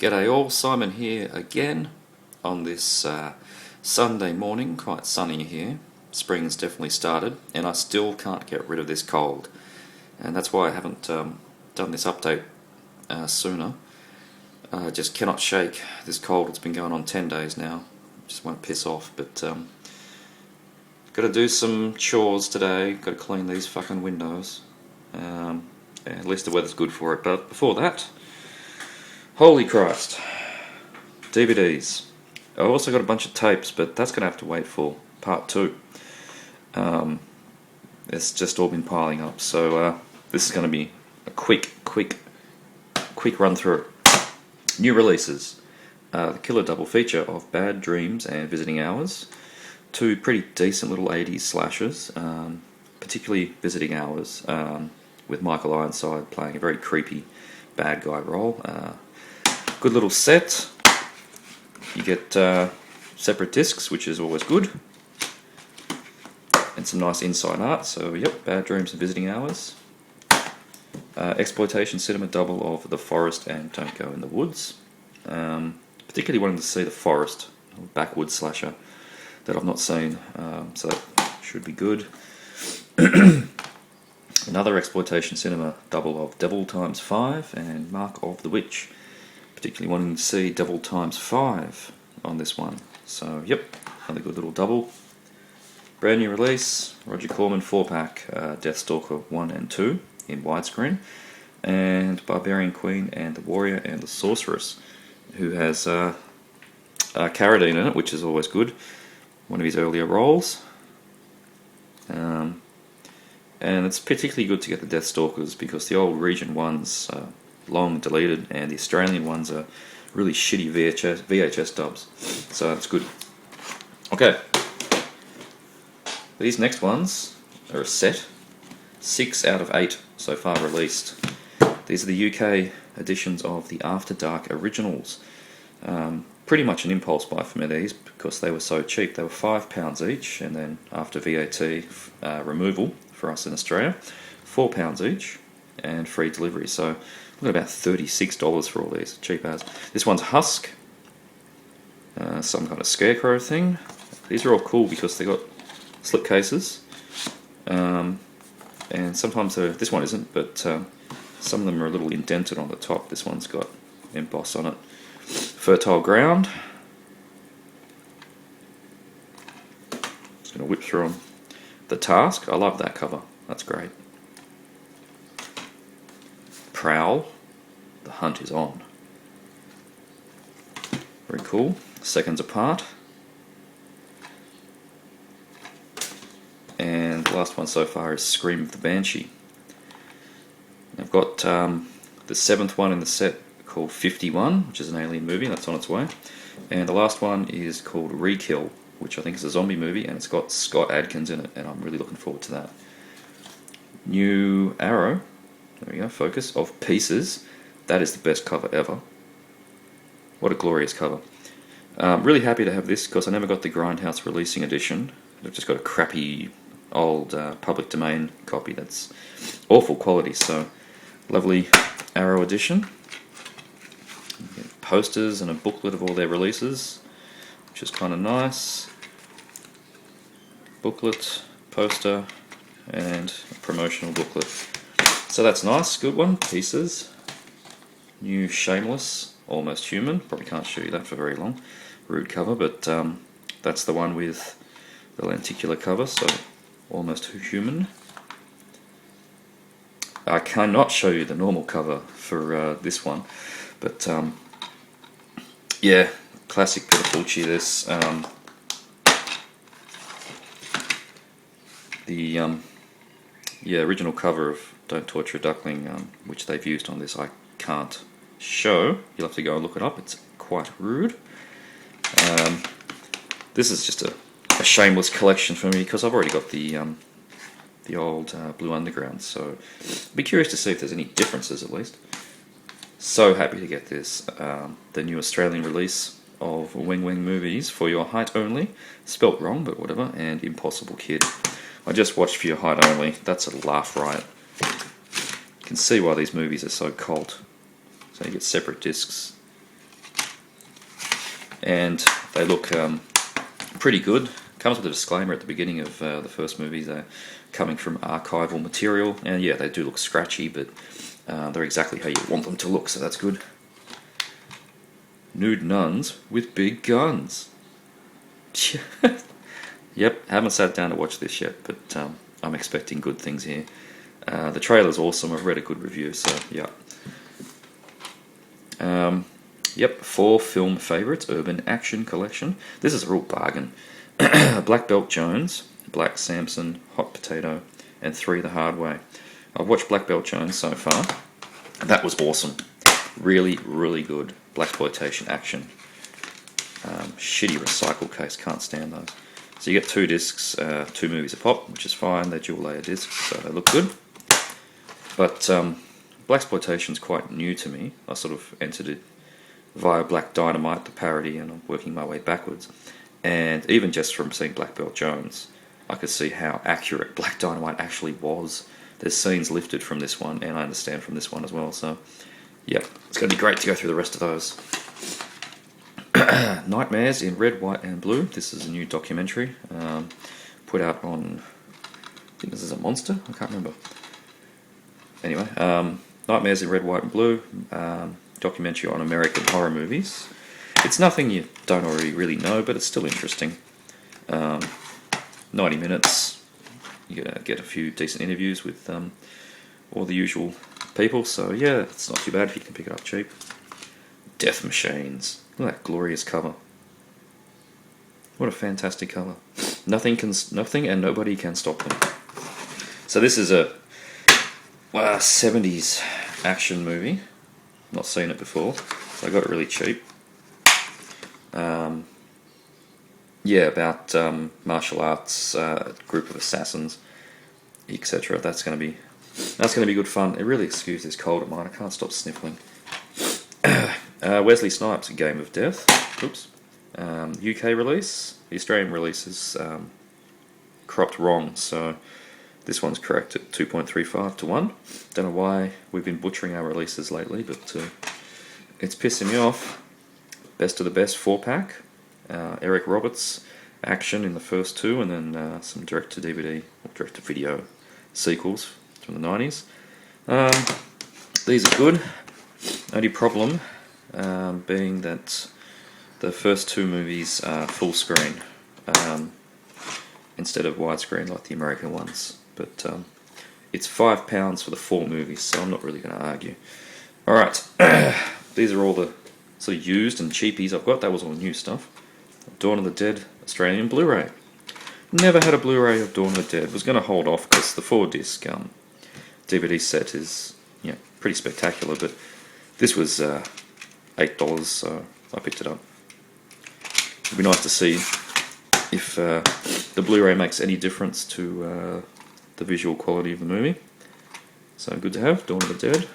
G'day all, Simon here again on this Sunday morning. Quite sunny here. Spring's definitely started and I still can't get rid of this cold, and that's why I haven't done this update sooner. I just cannot shake this cold. It's been going on 10 days now. Just want to piss off, but got to do some chores today. Got to clean these fucking windows. At least the weather's good for it, but before that, holy Christ, DVDs. I've also got a bunch of tapes, but that's going to have to wait for part 2. It's just all been piling up, so this is going to be a quick run through. New releases. The killer double feature of Bad Dreams and Visiting Hours. 2 pretty decent little 80s slashers, particularly Visiting Hours, with Michael Ironside playing a very creepy bad guy role. Good little set. You get separate discs, which is always good, and some nice inside art. So yep, Bad Dreams and Visiting Hours. Exploitation cinema double of The Forest and Don't Go in the Woods. Particularly wanting to see The Forest, a backwoods slasher that I've not seen, so that should be good. Another exploitation cinema double of Devil Times 5 and Mark of the Witch. Particularly wanting to see Devil Times 5 on this one. So yep, another good little double. Brand new release, Roger Corman 4-pack, Deathstalker 1 and 2 in widescreen, and Barbarian Queen and the Warrior and the Sorceress, who has Carradine in it, which is always good. One of his earlier roles. And it's particularly good to get the Deathstalkers because the old Region 1's long deleted, and the Australian ones are really shitty VHS dubs, so that's good. Okay, these next ones are a set, 6 out of 8 so far released. These are the UK editions of the After Dark originals. Pretty much an impulse buy for me, these, because they were so cheap. They were £5 each, and then after VAT removal for us in Australia, £4 each and free delivery. So look at about $36 for all these, cheap as. This one's Husk, some kind of scarecrow thing. These are all cool because they got slip cases, and sometimes this one isn't, but some of them are a little indented on the top. This one's got emboss on it. Fertile Ground. Just going to whip through them. The Task, I love that cover, that's great. Prowl, The Hunt is On. Very cool. Seconds Apart. And the last one so far is Scream of the Banshee. I've got the 7th one in the set called 51, which is an alien movie, that's on its way. And the last one is called Re-Kill, which I think is a zombie movie, and it's got Scott Adkins in it, and I'm really looking forward to that. New Arrow, there we go, focus, of Pieces. That is the best cover ever. What a glorious cover. Really happy to have this, because I never got the Grindhouse releasing edition. I've just got a crappy old public domain copy that's awful quality, so lovely Arrow edition. Posters and a booklet of all their releases, which is kind of nice. Booklet, poster, and a promotional booklet. So that's nice, good one. Pieces. New Shameless, Almost Human. Probably can't show you that for very long. Rude cover, but that's the one with the lenticular cover, so Almost Human. I cannot show you the normal cover for this one, but yeah, classic Petapulci this. The original cover of Don't Torture a Duckling, which they've used on this, I can't show. You'll have to go and look it up, it's quite rude. This is just a shameless collection for me, because I've already got the old Blue Underground, so I'd be curious to see if there's any differences at least. So happy to get this, the new Australian release of Weng Weng Movies, For Your Height Only, spelt wrong but whatever, and Impossible Kid. I just watched For Your Height Only, that's a laugh riot. You can see why these movies are so cult. So you get separate discs, and they look pretty good. Comes with a disclaimer at the beginning of the first movie. They're coming from archival material, and yeah, they do look scratchy, but they're exactly how you want them to look, so that's good. Nude nuns with big guns. Yep, haven't sat down to watch this yet, but I'm expecting good things here. The trailer's awesome. I've read a good review, so yeah. Yep, 4 film favourites, Urban Action Collection. This is a real bargain. Black Belt Jones, Black Samson, Hot Potato, and 3 The Hard Way. I've watched Black Belt Jones so far. That was awesome. Really, really good blaxploitation action. Shitty recycle case, can't stand those. So you get 2 discs, 2 movies a pop, which is fine. They're dual layer discs, so they look good. But blaxploitation's quite new to me. I sort of entered it via Black Dynamite, the parody, and I'm working my way backwards. And even just from seeing Black Belt Jones, I could see how accurate Black Dynamite actually was. There's scenes lifted from this one, and I understand from this one as well. So, yeah, it's going to be great to go through the rest of those. Nightmares in Red, White, and Blue. This is a new documentary put out on, I think this is a Monster? I can't remember. Anyway, Nightmares in Red, White, and Blue. Documentary on American horror movies. It's nothing you don't already really know, but it's still interesting. 90 minutes. You're going to get a few decent interviews with all the usual people, so yeah, it's not too bad if you can pick it up cheap. Death Machines. Look at that glorious cover. What a fantastic cover. Nothing and nobody can stop them. So this is a 70s action movie. Not seen it before, so I got it really cheap. Yeah, about martial arts, group of assassins, etc. That's going to be good fun. It really excuse this cold of mine. I can't stop sniffling. Wesley Snipes, Game of Death. Oops. UK release. The Australian release is cropped wrong, so this one's correct at 2.35 to 1. Don't know why we've been butchering our releases lately, but it's pissing me off. Best of the Best 4-pack. Eric Roberts action in the first 2, and then some direct-to-DVD or direct-to-video sequels from the 90s. These are good. Only problem being that the first 2 movies are full screen instead of widescreen like the American ones. But it's £5 for the 4 movies, so I'm not really going to argue. Alright, these are all the sort of used and cheapies I've got. That was all new stuff. Dawn of the Dead Australian Blu-ray. Never had a Blu-ray of Dawn of the Dead. Was going to hold off because the 4-disc DVD set is pretty spectacular, but this was $8, so I picked it up. It'd be nice to see if the Blu-ray makes any difference to the visual quality of the movie. So good to have. Dawn of the Dead.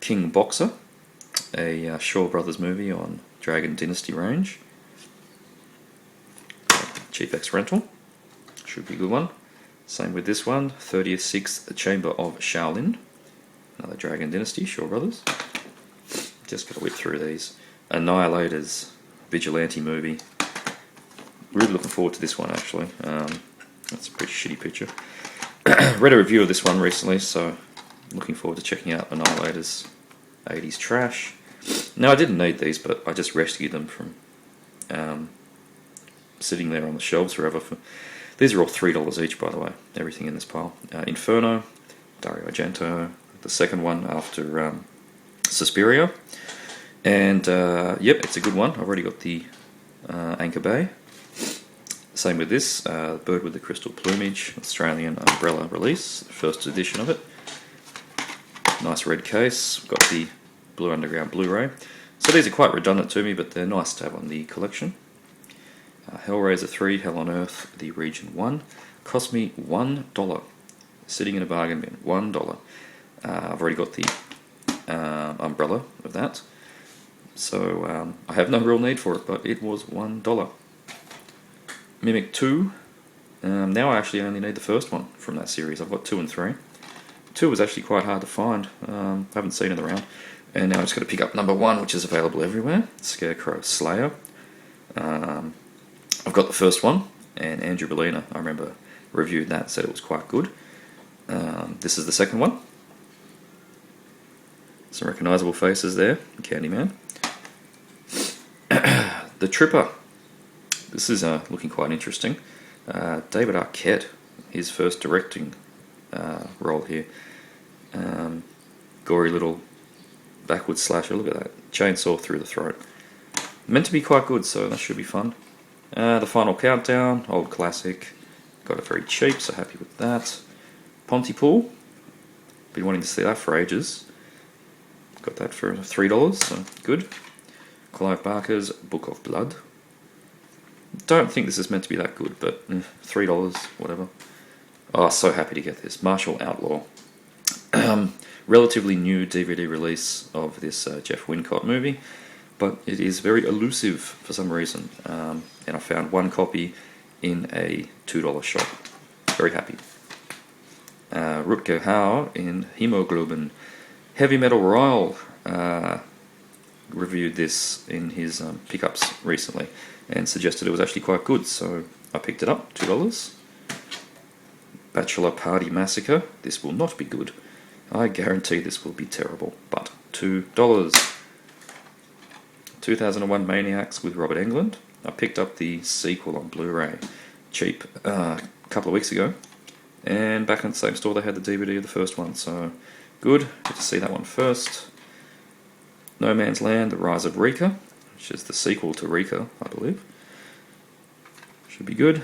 King Boxer, a Shaw Brothers movie on Dragon Dynasty range. Cheap X rental. Should be a good one. Same with this one. 36th Chamber of Shaolin. Another Dragon Dynasty, Shaw Brothers. Just got to whip through these. Annihilators, vigilante movie. Really looking forward to this one, actually. That's a pretty shitty picture. Read a review of this one recently, so looking forward to checking out Annihilators. 80s trash. Now, I didn't need these, but I just rescued them from sitting there on the shelves forever. These are all $3 each, by the way. Everything in this pile. Inferno, Dario Argento. The second one after Suspiria. And, yep, it's a good one. I've already got the Anchor Bay. Same with this, Bird with the Crystal Plumage, Australian Umbrella release, first edition of it. Nice red case. Got the Blue Underground Blu-ray. So these are quite redundant to me, but they're nice to have on the collection. Hellraiser 3, Hell on Earth, the Region 1. Cost me $1. Sitting in a bargain bin, $1. I've already got the umbrella of that. So I have no real need for it, but it was $1. Mimic 2. Now I actually only need the first one from that series. I've got 2 and 3. 2 was actually quite hard to find. I haven't seen it around. And now I just got to pick up number 1, which is available everywhere, Scarecrow Slayer. I've got the first one, and Andrew Bellina, I remember, reviewed that, said it was quite good. This is the second one. Some recognisable faces there, Candyman. The Tripper. This is looking quite interesting. David Arquette, his first directing role here. Gory little backwards slasher, look at that. Chainsaw through the throat. Meant to be quite good, so that should be fun. The Final Countdown, old classic. Got it very cheap, so happy with that. Pontypool. Been wanting to see that for ages. Got that for $3, so good. Clive Barker's Book of Blood. Don't think this is meant to be that good, but $3, whatever. Oh, so happy to get this. Martial Outlaw. Relatively new DVD release of this Jeff Wincott movie, but it is very elusive for some reason. And I found one copy in a $2 shop. Very happy. Rutger Hauer in Hemoglobin. Heavy Metal Royal reviewed this in his pickups recently and suggested it was actually quite good, so I picked it up, $2. Bachelor Party Massacre. This will not be good. I guarantee this will be terrible, but $2. 2001 Maniacs with Robert Englund. I picked up the sequel on Blu-ray, cheap, a couple of weeks ago, and back in the same store they had the DVD of the first one, so good. Good to see that one first. No Man's Land, The Rise of Rika, which is the sequel to Rika, I believe. Should be good.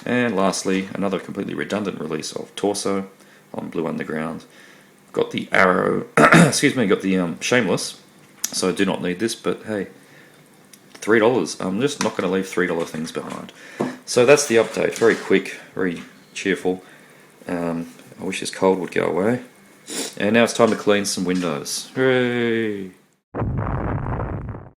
And lastly, another completely redundant release of Torso on Blue Underground. Got the Arrow, excuse me, got the Shameless, so I do not need this, but hey, $3. I'm just not going to leave $3 things behind. So that's the update, very quick, very cheerful. I wish this cold would go away. And now it's time to clean some windows. Hooray!